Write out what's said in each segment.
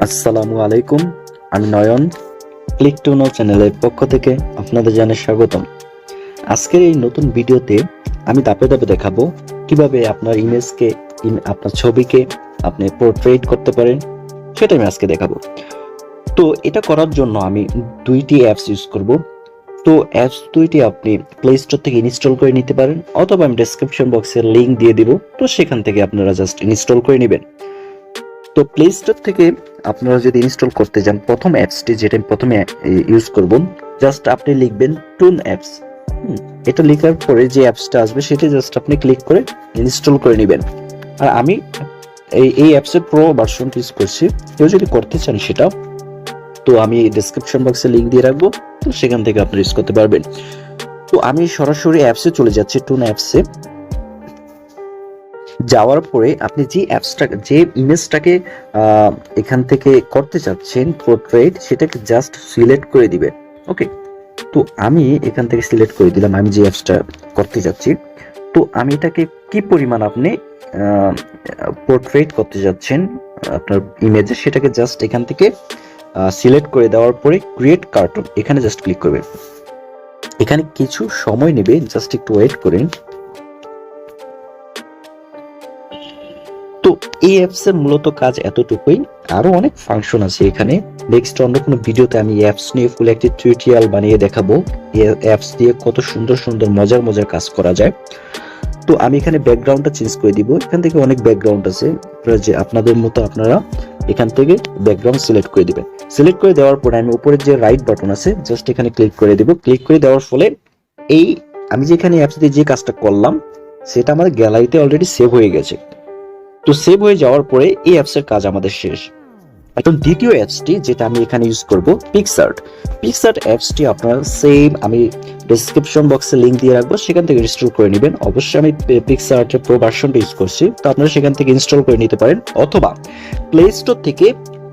আসসালামু আলাইকুম, আমি নয়ন। ক্লিক টু নো চ্যানেলের পক্ষ থেকে আপনাদের জানাই স্বাগতম। আজকের এই নতুন ভিডিওতে আমি ধাপে ধাপে দেখাবো কিভাবে আপনার ইমেজকে, আপনার ছবিকে আপনি পোর্ট্রেট করতে পারেন, সেটা আমি আজকে দেখাবো। তো এটা করার জন্য আমি দুইটি অ্যাপস ইউজ করব। তো অ্যাপস দুইটি আপনি প্লে স্টোর থেকে ইনস্টল করে নিতে পারেন, অথবা আমি ডেসক্রিপশন বক্সে লিংক দিয়ে দিব, তো সেখান থেকে আপনারা জাস্ট ইনস্টল করে নেবেন। তো প্লে স্টোর থেকে আপনারা যদি ইনস্টল করতে যান, প্রথম অ্যাপসটি যেটা আমি প্রথমে ইউজ করব, জাস্ট আপনি লিখবেন টুন অ্যাপস। এটা লেখার পরে যে অ্যাপসটা আসবে সেটা জাস্ট আপনি ক্লিক করে ইনস্টল করে নেবেন। আর আমি এই অ্যাপসের প্রো ভার্সনটি ইউজ করছি। কেউ যদি করতে চান সেটা, তো আমি ডেসক্রিপশন বক্সে লিংক দিয়ে রাখবো, তো সেখান থেকে আপনি ইউজ করতে পারবেন। তো আমি সরাসরি অ্যাপসে চলে যাচ্ছি, টুন অ্যাপসে। যাওয়ার পরে আপনি যে অ্যাপসটা, যে ইমেজটাকে এখান থেকে করতে চাচ্ছেন পোর্ট্রেট, সেটাকে জাস্ট সিলেক্ট করে দিবেন। ওকে, তো আমি এখান থেকে সিলেক্ট করে দিলাম আমি যে অ্যাপসটা করতে যাচ্ছি। তো আমি এটাকে কি পরিমাণ আপনি পোর্ট্রেট করতে যাচ্ছেন আপনার ইমেজে, সেটাকে জাস্ট এখান থেকে সিলেক্ট করে দেওয়ার পরে ক্রিয়েট কার্টুন, এখানে জাস্ট ক্লিক করবেন। এখানে কিছু সময় নেবে, জাস্ট একটু ওয়েট করেন। তো এই অ্যাপস এর মূলত কাজ এতটুকুই, আরো অনেক ফাংশন আছে এখানে। নেক্সট অন্য কোনো ভিডিওতে আমি অ্যাপস নিয়ে ফুল একটি টিউটোরিয়াল বানিয়ে দেখাবো, এই অ্যাপস দিয়ে কত সুন্দর সুন্দর মজার মজার কাজ করা যায়। তো আমি এখানে ব্যাকগ্রাউন্ডটা চেঞ্জ করে দিব। এখান থেকে অনেক ব্যাকগ্রাউন্ড আছে, যে আপনাদের মতো আপনারা এখান থেকে ব্যাকগ্রাউন্ড সিলেক্ট করে দিবেন। সিলেক্ট করে দেওয়ার পরে আমি উপরে যে রাইট বাটন আছে, জাস্ট এখানে ক্লিক করে দিব। ক্লিক করে দেওয়ার ফলে এই আমি যেখানে অ্যাপস দিয়ে যে কাজটা করলাম সেটা আমাদের গ্যালারিতে অলরেডি সেভ হয়ে গেছে। তো সেভ হয়ে যাওয়ার পরে এই অ্যাপসের কাজ আমাদের শেষ। এখন দ্বিতীয় অ্যাপসটি যেটা আমি এখানে ইউজ করব, পিক্সআর্ট। পিক্সআর্ট অ্যাপসটি আপনারা সেম, আমি ডেসক্রিপশন বক্সে লিংক দিয়ে রাখবো, সেখান থেকে ইনস্টল করে নেবেন। অবশ্যই আমি পিক্সআর্টের প্রো ভার্সনটা ইউজ করছি, তো আপনারা সেখান থেকে ইনস্টল করে নিতে পারেন, অথবা প্লে স্টোর থেকে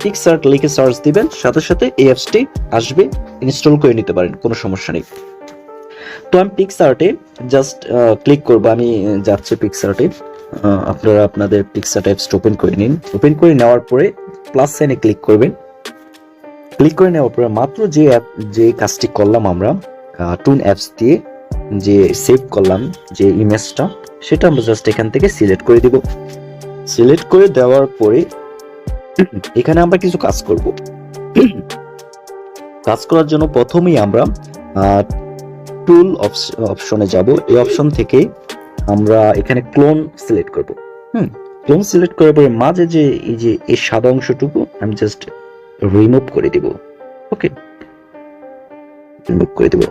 পিক্সআর্ট লিখে সার্চ দিবেন, সাথে সাথে এই অ্যাপসটি আসবে, ইনস্টল করে নিতে পারেন, কোনো সমস্যা নেই। তো আমি পিক্সআর্টে জাস্ট ক্লিক করব। আমি যাচ্ছি পিক্সআর্টে। আপনারা আপনাদের পিক্সআর্ট অ্যাপস ওপেন করে নিন। ওপেন করে নেওয়ার পরে প্লাস সাইনে ক্লিক করবেন। ক্লিক করে নেওয়ার পরে মাত্র যে কাজটি করলাম আমরা টুন অ্যাপস দিয়ে, যে সেভ করলাম যে ইমেজটা, সেটা আমরা জাস্ট এখান থেকে সিলেক্ট করে দিব। সিলেক্ট করে দেওয়ার পরে এখানে আমরা কিছু কাজ করব। কাজ করার জন্য প্রথমেই আমরা টুল অপশনে যাব। এই অপশন থেকে আমরা এখানে ক্লোন সিলেক্ট করব। ক্লোন সিলেক্ট করার পরে মাঝে যে এই সাদা অংশটুকু আমি জাস্ট রিমুভ করে দিব। ওকে, রিমুভ করে দিব।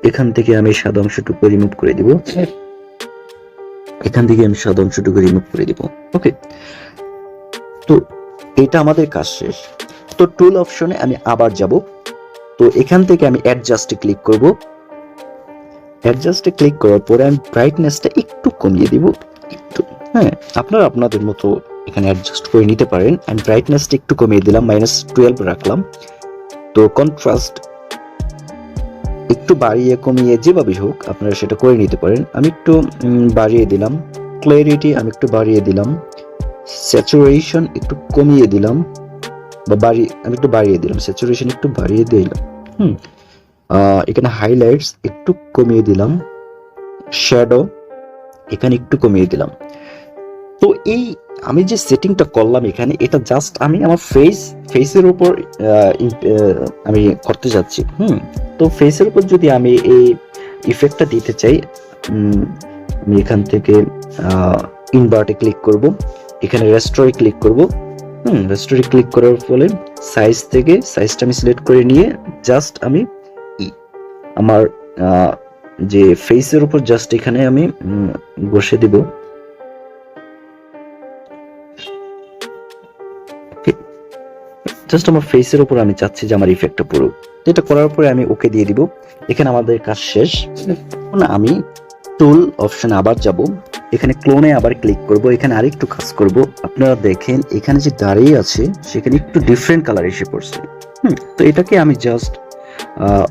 এখান থেকে আমি সাদা অংশটুকু রিমুভ করে দিব। এখান থেকে আমি সাদা অংশটুকু রিমুভ করে দিব। ওকে, তো এটা আমাদের কাজ শেষ। তো টুল অপশনে আমি আবার যাব। তো এখান থেকে আমি অ্যাডজাস্টে ক্লিক করব। অ্যাডজাস্টে ক্লিক করার পরে আমি ব্রাইটনেসটা একটু কমিয়ে দিব, একটু। হ্যাঁ, আপনারা আপনাদের মতো এখানে অ্যাডজাস্ট করে নিতে পারেন। আমি ব্রাইটনেসটা একটু কমিয়ে দিলাম, -12 রাখলাম। তো কন্ট্রাস্ট একটু বাড়িয়ে কমিয়ে যেভাবে হোক আপনারা সেটা করে নিতে পারেন। আমি একটু বাড়িয়ে দিলাম। ক্ল্যারিটি আমি একটু বাড়িয়ে দিলাম। স্যাচুরেশন একটু কমিয়ে দিলাম, বা আমি একটু বাড়িয়ে দিলাম, স্যাচুরেশন একটু বাড়িয়ে দিলাম। এখানে হাইলাইটস একটু কমিয়ে দিলাম। শ্যাডো এখানে একটু কমিয়ে দিলাম। তো এই আমি যে সেটিংটা করলাম এখানে, এটা জাস্ট আমি আমার ফেসের উপর আমি করতে যাচ্ছি। তো ফেসের উপর যদি আমি এই ইফেক্টটা দিতে চাই, আমি এখান থেকে ইনভার্টে ক্লিক করব। এখানে রেস্টোরে ক্লিক করব। রেস্টোরে ক্লিক করার ফলে সাইজটা আমি সিলেক্ট করে নিয়ে জাস্ট আমি আমার যে ফেসের উপর জাস্ট এখানে আমি বসে দিব। জাস্ট আমার ফেসের উপর আমি চাচ্ছি যে আমার ইফেক্টটা পুরো। এটা করার পরে আমি ওকে দিয়ে দিব। এখানে আমাদের কাজ শেষ। আমি টুল অপশনে আবার যাব। এখানে ক্লোনে আবার ক্লিক করব। এখানে আরেকটু কাজ করব। আপনারা দেখেন এখানে যে দাঁড়িয়ে আছে সেখানে একটু ডিফারেন্ট কালার এসে পড়ছে। তো এটাকে আমি জাস্ট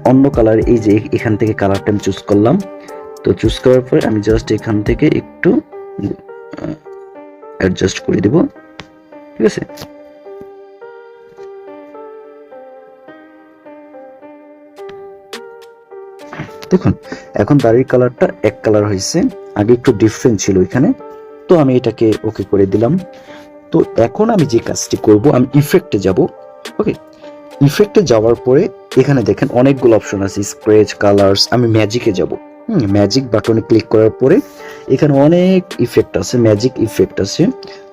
অন্য কালার, এই যে এখান থেকে কালারটা আমি চুজ করলাম। তো চুজ করার পরে আমি জাস্ট এখান থেকে একটু অ্যাডজাস্ট করে দিব। ঠিক আছে, দেখুন এখন দাড়ির কালারটা এক কালার হয়েছে, আগে একটু ডিফারেন্ট ছিল এখানে। তো আমি এটাকে ওকে করে দিলাম। তো এখন আমি যে কাজটি করব, আমি ইফেক্টে যাব। ওকে, ইফেক্টে যাওয়ার পরে এখানে দেখেন অনেকগুলো অপশন আছে, স্ক্র্যাচ, কালার্স। আমি ম্যাজিকে যাব। ম্যাজিক বাটনে ক্লিক করার পরে এখানে অনেক ইফেক্ট আছে, ম্যাজিক ইফেক্ট আছে।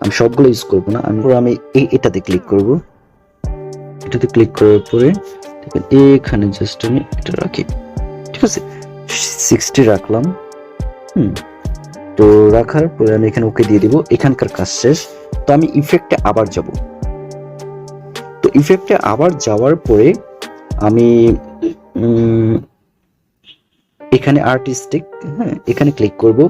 আমি সবগুলো ইউজ করব না, আমি এটাতে ক্লিক করব। এটাতে ক্লিক করার পরে দেখেন এখানে জাস্ট আমি এটা রাখি, ঠিক আছে, 60 রাখলাম। তো রাখার পরে আমি এখানে ওকে দিয়ে দিব। এখানকার কাজ শেষ। তো আমি ইফেক্টে আবার যাব। তো ইফেক্টে আবার যাওয়ার পরে আমি এখানে আর্টিস্টিক, এখানে ক্লিক করব।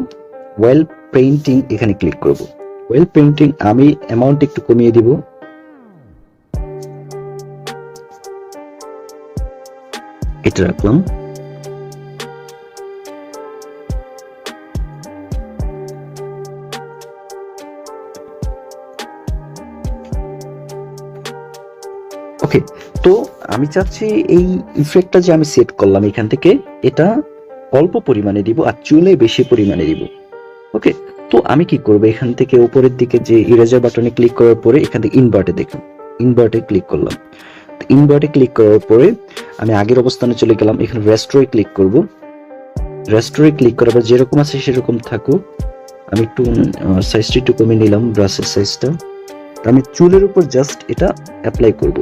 ওয়েল পেইন্টিং এখানে ক্লিক করব। ওয়েল পেইন্টিং আমি অ্যামাউন্ট একটু কমিয়ে দিব, এটা রাখলাম। ওকে, তো আমি চাচ্ছি এই ইফেক্টটা যে আমি সেট করলাম এখান থেকে, এটা অল্প পরিমাণে দিব আর চুলে বেশি পরিমাণে দিব। ওকে, তো আমি কি করব, এখান থেকে উপরের দিকে যে ইরেজার বাটনে ক্লিক করার পরে এখান থেকে ইনভার্টে দেখুন, ইনভার্টে ক্লিক করলাম। ইনভার্টে ক্লিক করার পরে আমি আগের অবস্থানে চলে গেলাম। এখানে রেস্টোরে ক্লিক করব। রেস্টোরে ক্লিক করার পর যেরকম আছে সেরকম থাকুক। আমি একটু সাইজটা একটু কমিয়ে নিলাম, ব্রাশের সাইজটা। আমি চুলের উপর জাস্ট এটা অ্যাপ্লাই করব,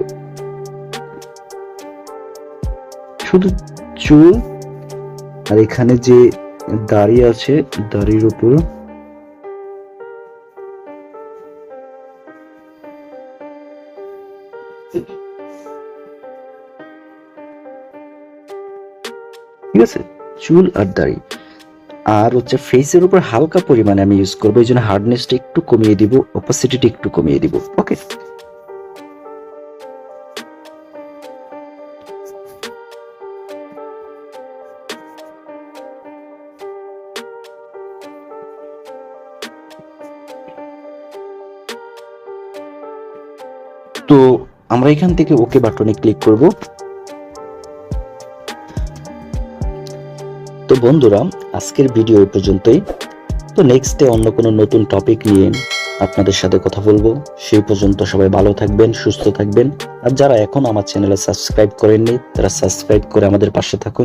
শুধু চুল আর এখানে যে দাড়ি আছে দাড়ির উপর। ঠিক আছে, চুল আর দাড়ি। আর হচ্ছে ফেসের উপর হালকা পরিমাণে আমি ইউজ করবো, এই জন্য হার্ডনেসটা একটু কমিয়ে দিব, অপাসিটিটা একটু কমিয়ে দিব। ওকে, তো আমরা এখান থেকে ওকে বাটনে ক্লিক করব। তো বন্ধুরা, আজকের ভিডিও এই পর্যন্তই। তো নেক্সটে অন্য কোনো নতুন টপিক নিয়ে আপনাদের সাথে কথা বলবো। সেই পর্যন্ত সবাই ভালো থাকবেন, সুস্থ থাকবেন। আর যারা এখন আমার চ্যানেলে সাবস্ক্রাইব করেননি তারা সাবস্ক্রাইব করে আমাদের পাশে থাকুন।